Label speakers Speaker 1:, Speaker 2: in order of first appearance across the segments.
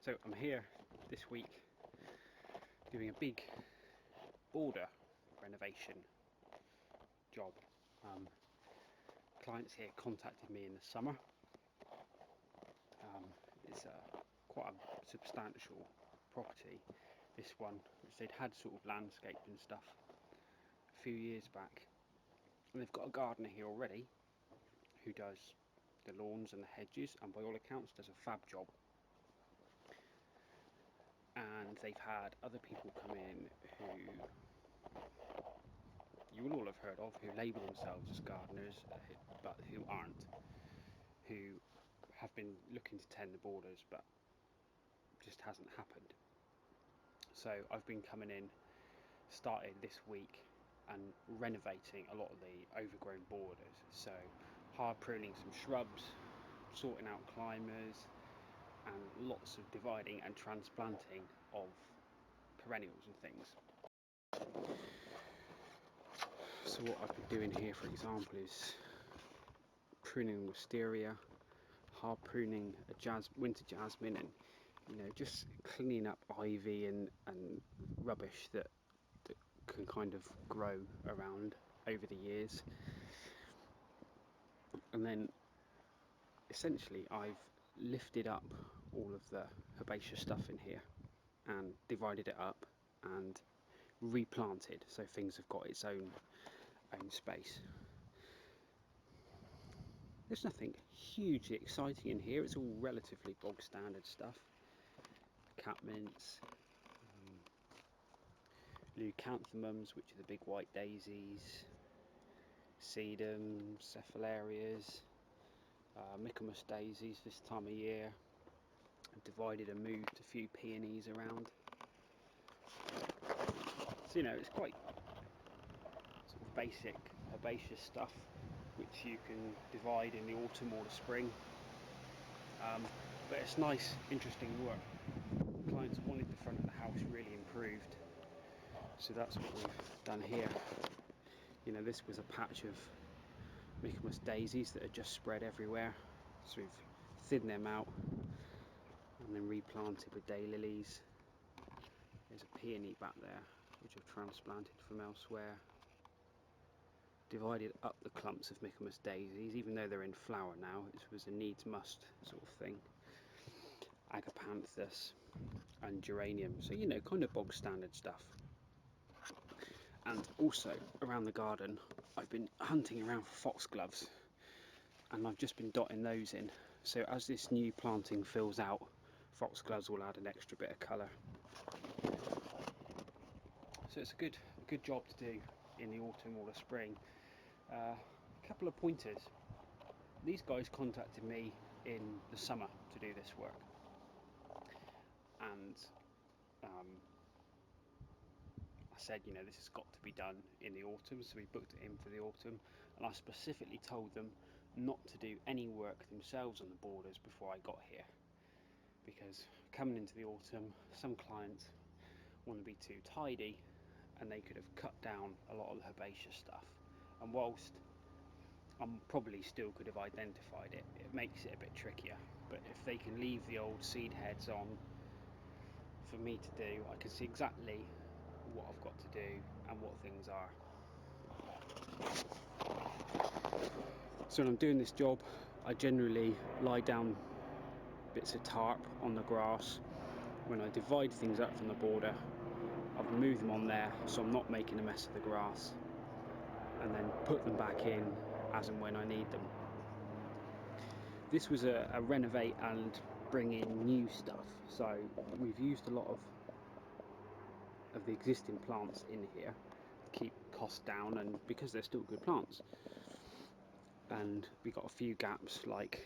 Speaker 1: So I'm here this week doing a big border renovation job. Clients here contacted me in the summer. It's quite a substantial property, this one, which they'd had sort of landscaped and stuff a few years back, and they've got a gardener here already who does the lawns and the hedges, and by all accounts does a fab job. And they've had other people come in who you will all have heard of, who label themselves as gardeners but who aren't, who have been looking to tend the borders but just hasn't happened. So I've been coming in, started this week, and renovating a lot of the overgrown borders. So hard pruning some shrubs, sorting out climbers, and lots of dividing and transplanting of perennials and things. So what I've been doing here, for example, is pruning wisteria, hard pruning a winter jasmine, and just cleaning up ivy and rubbish that can kind of grow around over the years. And then essentially I've lifted up all of the herbaceous stuff in here and divided it up and replanted, so things have got its own space. There's nothing hugely exciting in here, it's all relatively bog standard stuff. Catmints, leucanthemums, which are the big white daisies, sedums, cephalarias, Michaelmas daisies this time of year. I've divided and moved a few peonies around. So it's quite sort of basic herbaceous stuff which you can divide in the autumn or the spring, but it's nice, interesting work. Clients wanted the front of the house really improved, so that's what we've done here. This was a patch of Michaelmas daisies that had just spread everywhere, so we've thinned them out and then replanted with daylilies. There's a peony back there which I've transplanted from elsewhere. Divided up the clumps of Michaelmas daisies, even though they're in flower now. It was a needs must sort of thing. Agapanthus and geranium, so kind of bog standard stuff. And also around the garden I've been hunting around for foxgloves, and I've just been dotting those in, so as this new planting fills out, foxgloves will add an extra bit of colour. So it's a good job to do in the autumn or the spring. A couple of pointers. These guys contacted me in the summer to do this work, and I said, this has got to be done in the autumn, so we booked it in for the autumn, and I specifically told them not to do any work themselves on the borders before I got here, because coming into the autumn, some clients want to be too tidy and they could have cut down a lot of the herbaceous stuff, and whilst I probably still could have identified it, it makes it a bit trickier. But if they can leave the old seed heads on for me to do, I can see exactly what I've got to do and what things are. So when I'm doing this job, I generally lie down bits of tarp on the grass. When I divide things up from the border, I'll remove them on there so I'm not making a mess of the grass, and then put them back in as and when I need them. This was a renovate and bring in new stuff, so we've used a lot of the existing plants in here to keep costs down, and because they're still good plants. And we got a few gaps, like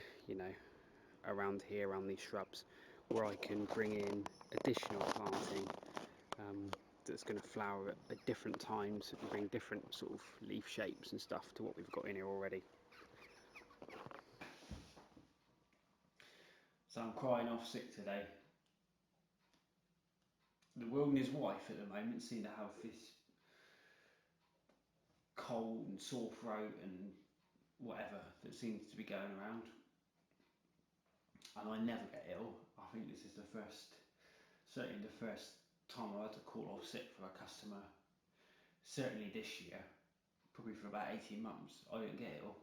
Speaker 1: around here, around these shrubs, where I can bring in additional planting that's going to flower at different times and bring different sort of leaf shapes and stuff to what we've got in here already. So I'm crying off sick today. The world and his wife at the moment seem to have this cold and sore throat and whatever that seems to be going around, and I never get ill. I think this is certainly the first time I've had to call off sick for a customer. Certainly this year, probably for about 18 months, I didn't get ill.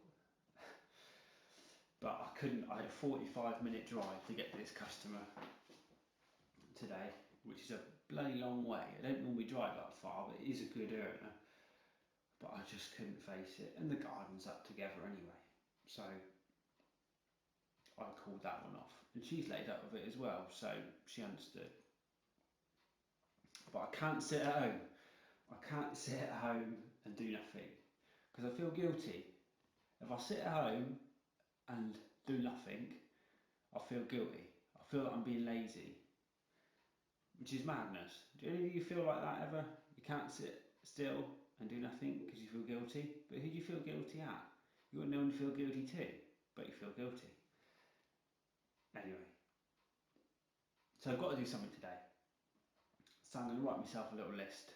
Speaker 1: But I couldn't, I had a 45-minute drive to get to this customer today, which is a bloody long way. I don't normally drive that far, but it is a good earner. But I just couldn't face it, and the garden's up together anyway. So I called that one off, and she's laid up with it as well, so she understood. But I can't sit at home. I can't sit at home and do nothing, because I feel guilty. If I sit at home and do nothing, I feel guilty. I feel like I'm being lazy, which is madness. Do any of you feel like that ever? You can't sit still and do nothing because you feel guilty? But who do you feel guilty at? You want no one to feel guilty too, but you feel guilty. Anyway, so I've got to do something today. So I'm going to write myself a little list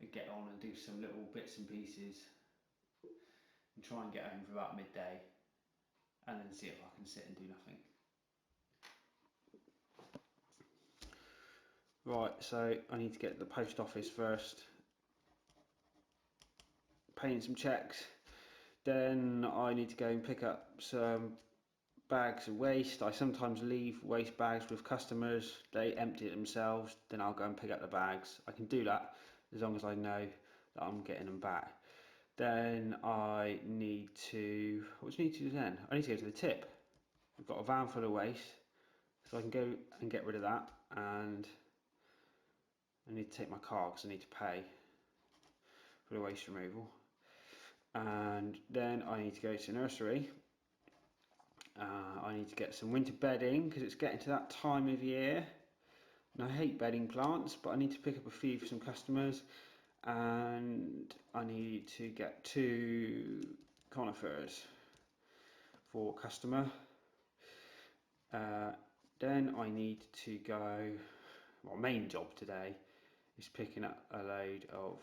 Speaker 1: and get on and do some little bits and pieces and try and get home for about midday, and then see if I can sit and do nothing. Right, so I need to get to the post office first, pay in some checks, then I need to go and pick up some bags of waste. I sometimes leave waste bags with customers, they empty it themselves, then I'll go and pick up the bags. I can do that as long as I know that I'm getting them back. Then I need to, what do I need to do then? I need to go to the tip. I've got a van full of waste, so I can go and get rid of that, and I need to take my car because I need to pay for the waste removal. And then I need to go to the nursery. I need to get some winter bedding because it's getting to that time of year, and I hate bedding plants, but I need to pick up a few for some customers. And I need to get 2 conifers for a customer. Then I need to go, well, main job today is picking up a load of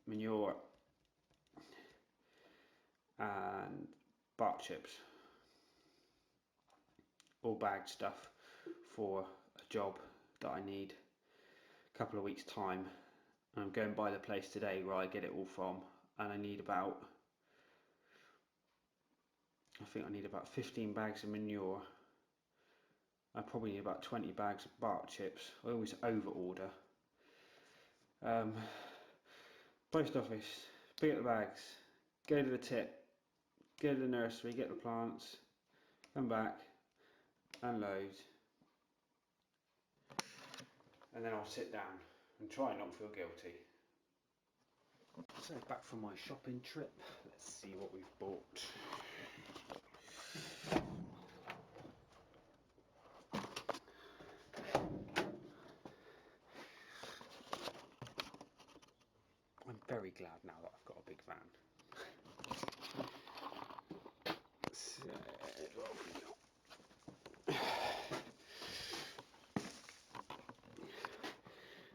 Speaker 1: manure and bark chips, all bagged stuff for a job that I need a couple of weeks time. And I'm going by the place today where I get it all from, and I need about, I think I need about 15 bags of manure. I probably need about 20 bags of bark chips. I always over order. Post office, pick up the bags, go to the tip, go to the nursery, get the plants, come back, unload, and then I'll sit down and try not to feel guilty. So back from my shopping trip, let's see what we've bought. I'm very glad now that I've got a big van. So, what have we got?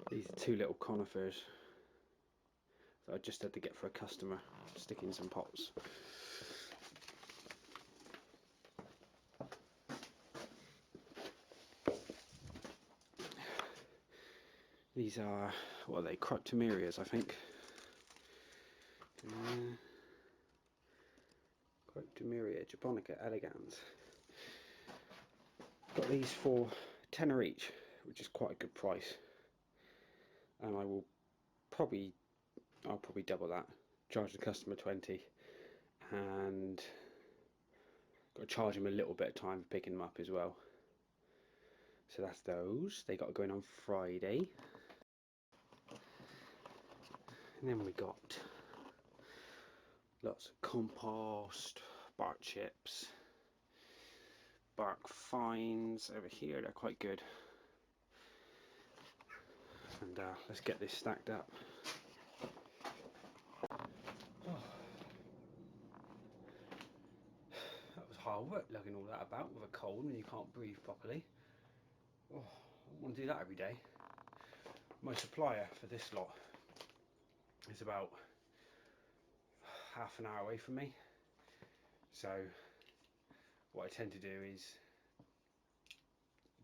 Speaker 1: These are 2 little conifers that I just had to get for a customer, stick in some pots. These are, what are they, cryptomerias, I think. Cryptomeria japonica elegans. Got these for £10 each, which is quite a good price. And I'll probably double that. Charge the customer 20, and got to charge them a little bit of time for picking them up as well. So that's those. They got going on Friday. And then we got lots of compost, bark chips, bark fines over here. They're quite good. And let's get this stacked up. Oh. That was hard work lugging all that about with a cold and you can't breathe properly. Oh, I don't want to do that every day. My supplier for this lot is about half an hour away from me, so what I tend to do is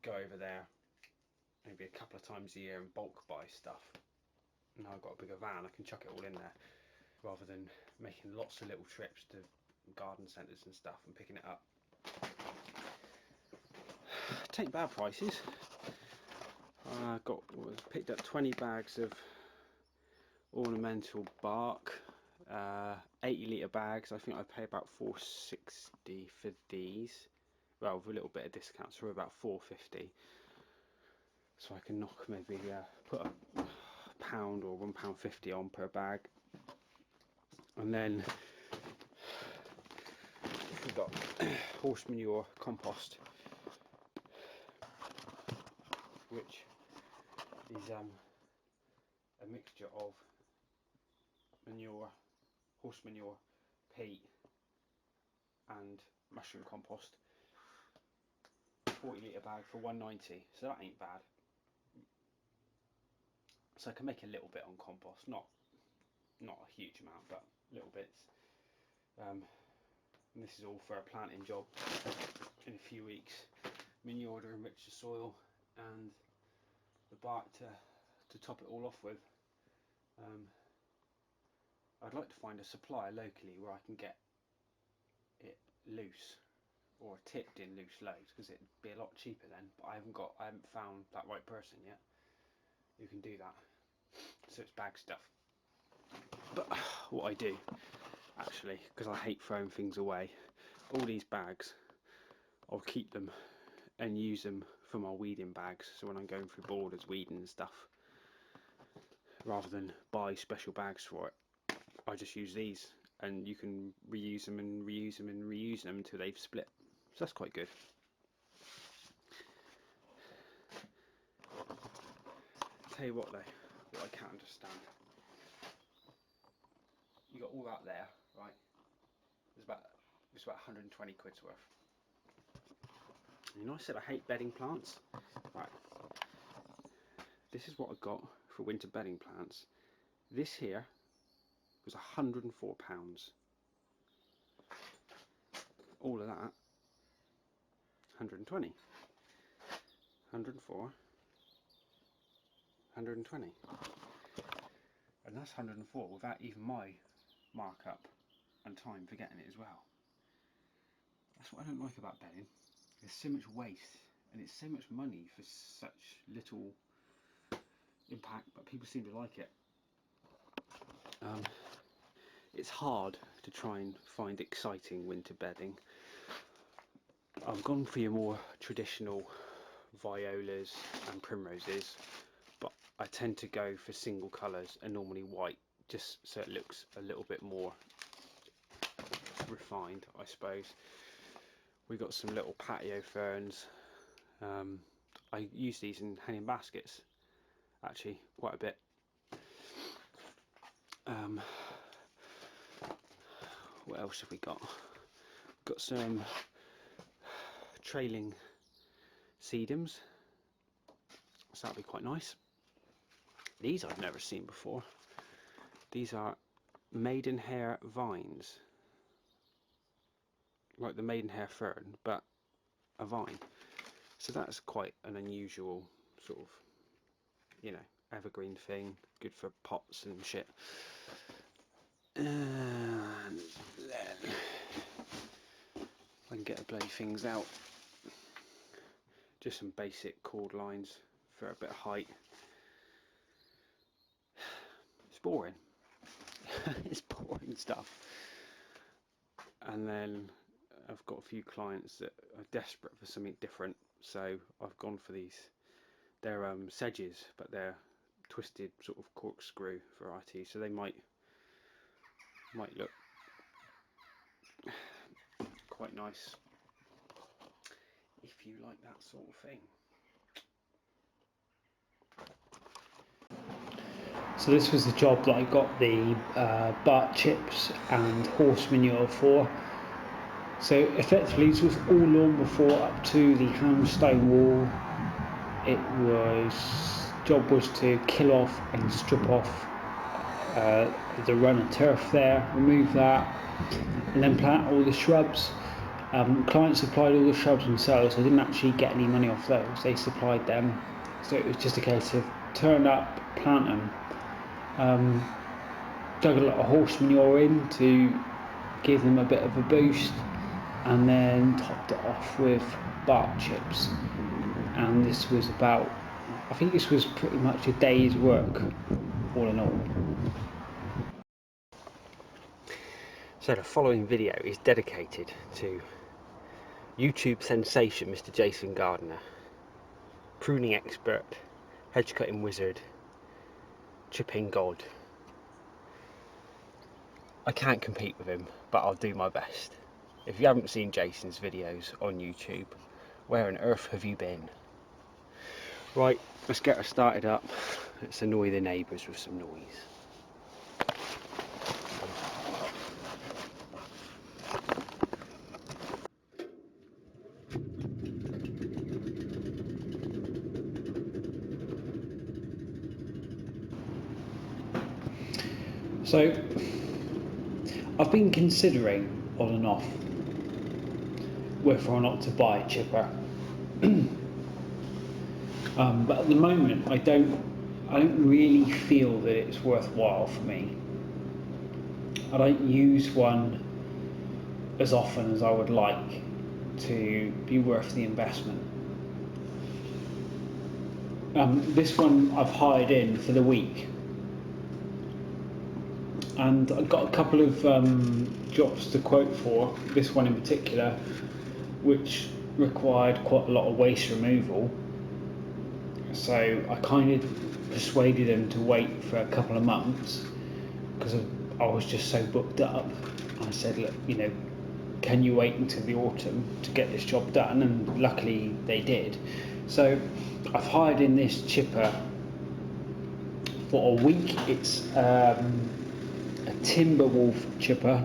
Speaker 1: go over there maybe a couple of times a year and bulk buy stuff. Now I've got a bigger van, I can chuck it all in there rather than making lots of little trips to garden centres and stuff and picking it up. Take bad prices. I picked up 20 bags of ornamental bark, 80-litre bags. I think I pay about $4.60 for these. Well, with a little bit of discount, so we're about $4.50. So I can knock maybe put a £1 or £1.50 on per bag. And then we've got horse manure compost, which is a mixture of manure, horse manure, peat and mushroom compost. 40-litre bag for $1.90, so that ain't bad. So I can make a little bit on compost, not a huge amount, but little bits. And this is all for a planting job in a few weeks. Manure to enrich the soil and the bark to top it all off with. I'd like to find a supplier locally where I can get it loose or tipped in loose loads, because it'd be a lot cheaper then, but I haven't found that right person yet who can do that. So it's bag stuff. But what I do actually, because I hate throwing things away, all these bags I'll keep them and use them for my weeding bags. So when I'm going through borders weeding and stuff, rather than buy special bags for it, I just use these, and you can reuse them and reuse them and reuse them until they've split. So that's quite good. Tell you what though, what I can't understand. You got all that there, right? It's about 120 quid's worth. You know, I said I hate bedding plants. Right. This is what I got for winter bedding plants. This here was £104. All of that, 120. 104, 120. And that's 104 without even my markup and time for getting it as well. That's what I don't like about bedding. There's so much waste and it's so much money for such little impact, but people seem to like it. It's hard to try and find exciting winter bedding. I've gone for your more traditional violas and primroses, but I tend to go for single colours and normally white, just so it looks a little bit more refined, I suppose. We got some little patio ferns. I use these in hanging baskets actually quite a bit. What else have we got? We've got some trailing sedums, so that'll be quite nice. These I've never seen before. These are maidenhair vines, like the maidenhair fern, but a vine. So that's quite an unusual sort of, you know, evergreen thing, good for pots and shit. And then I can get the bloody things out. Just some basic cord lines for a bit of height. It's boring. It's boring stuff. And then I've got a few clients that are desperate for something different, so I've gone for these. They're sedges, but they're twisted sort of corkscrew variety, so they might look quite nice if you like that sort of thing. So this was the job that I got the bark chips and horse manure for. So effectively this was all lawn before up to the hamstone wall. Job was to kill off and strip off the run of turf there, remove that, and then plant all the shrubs. Clients supplied all the shrubs themselves, so I didn't actually get any money off those. They supplied them, so it was just a case of turn up, plant them. Dug a lot of horse manure in to give them a bit of a boost, and then topped it off with bark chips. And this was about, I think this was pretty much a day's work, all in all. So the following video is dedicated to YouTube sensation Mr. Jason Gardner, pruning expert, hedge cutting wizard, chipping god. I can't compete with him, but I'll do my best. If you haven't seen Jason's videos on YouTube, where on earth have you been? Right, let's get her started up. Let's annoy the neighbours with some noise. So, I've been considering on and off whether or not to buy a chipper. But at the moment I don't really feel that it's worthwhile for me. I don't use one as often as I would like to be worth the investment. This one I've hired in for the week, and I got a couple of jobs to quote for, this one in particular, which required quite a lot of waste removal. So I kind of persuaded them to wait for a couple of months because I was just so booked up. I said, look, can you wait until the autumn to get this job done? And luckily they did. So I've hired in this chipper for a week. It's a Timberwolf chipper.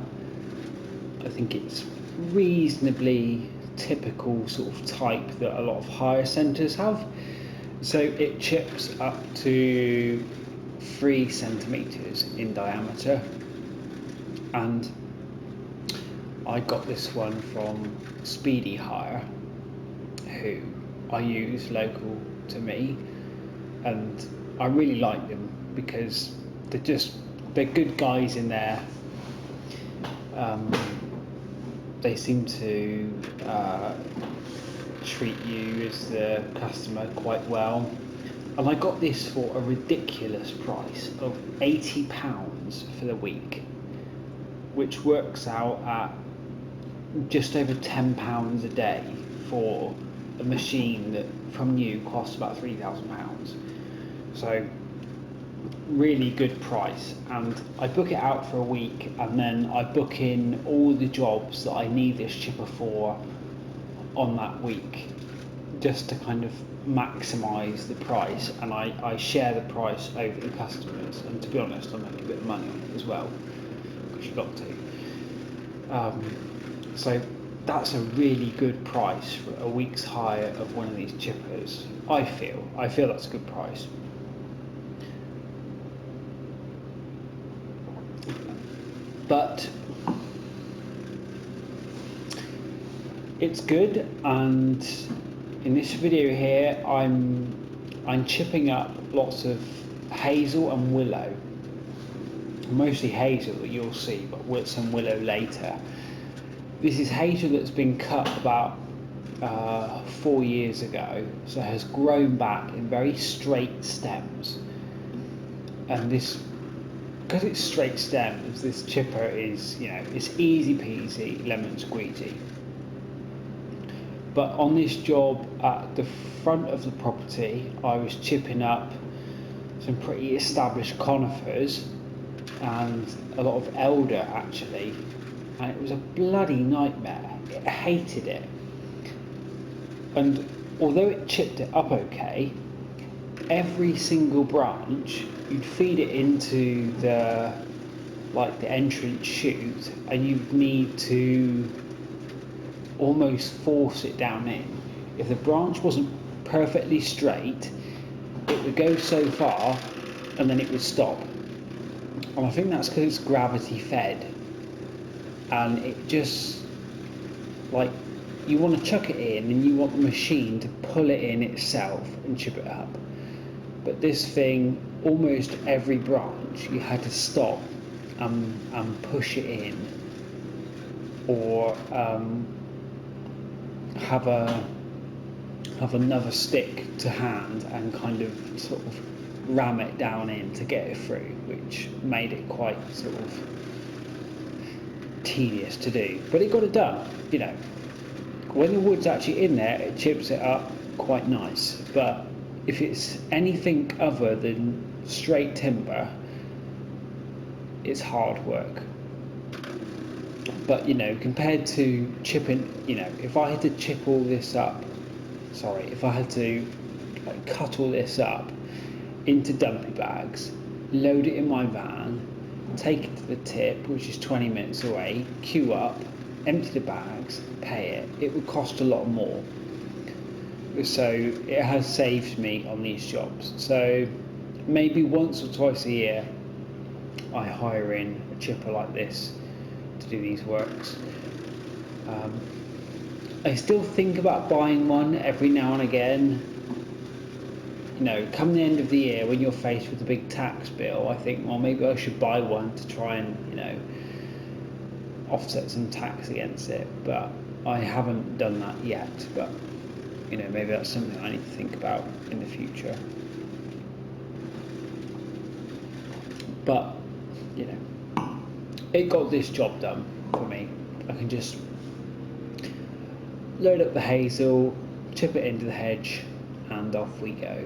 Speaker 1: I think it's reasonably typical sort of type that a lot of hire centres have. So it chips up to 3 centimetres in diameter, and I got this one from Speedy Hire, who I use local to me, and I really like them because they're good guys in there. They seem to treat you as the customer quite well, and I got this for a ridiculous price of £80 for the week, which works out at just over £10 a day for a machine that from new costs about £3,000. So really good price, and I book it out for a week, and then I book in all the jobs that I need this chipper for on that week, just to kind of maximise the price, and I share the price over the customers, and to be honest I make a bit of money on it as well, because you've got to. So that's a really good price for a week's hire of one of these chippers. I feel that's a good price. But it's good, and in this video here I'm chipping up lots of hazel and willow, mostly hazel that you'll see, but with some willow later. This is hazel that's been cut about 4 years ago, so it has grown back in very straight stems, and because it's straight stems, this chipper is, it's easy peasy lemon squeezy. But on this job at the front of the property, I was chipping up some pretty established conifers and a lot of elder actually, and it was a bloody nightmare. I hated it. And although it chipped it up okay, every single branch, you'd feed it into the entrance chute, and you'd need to almost force it down in. If the branch wasn't perfectly straight, it would go so far and then it would stop. And I think that's because it's gravity fed, and it just like you want to chuck it in and you want the machine to pull it in itself and chip it up. But this thing, almost every branch you had to stop and push it in, or have another stick to hand and kind of sort of ram it down in to get it through, which made it quite sort of tedious to do. But it got it done. You know, when the wood's actually in there, it chips it up quite nice. But if it's anything other than straight timber, it's hard work. But you know, compared to chipping, you know, if I had to chip all this up, if I had to like, cut all this up into dumpy bags, load it in my van, take it to the tip, which is 20 minutes away, queue up, empty the bags, pay it would cost a lot more. So it has saved me on these jobs. So maybe once or twice a year I hire in a chipper like this to do these works. I still think about buying one every now and again. You know, come the end of the year when you're faced with a big tax bill, I think, well, maybe I should buy one to try and, you know, offset some tax against it. But I haven't done that yet. But, you know, maybe that's something I need to think about in the future. But, you know, it got this job done for me. I can just load up the hazel, chip it into the hedge, and off we go.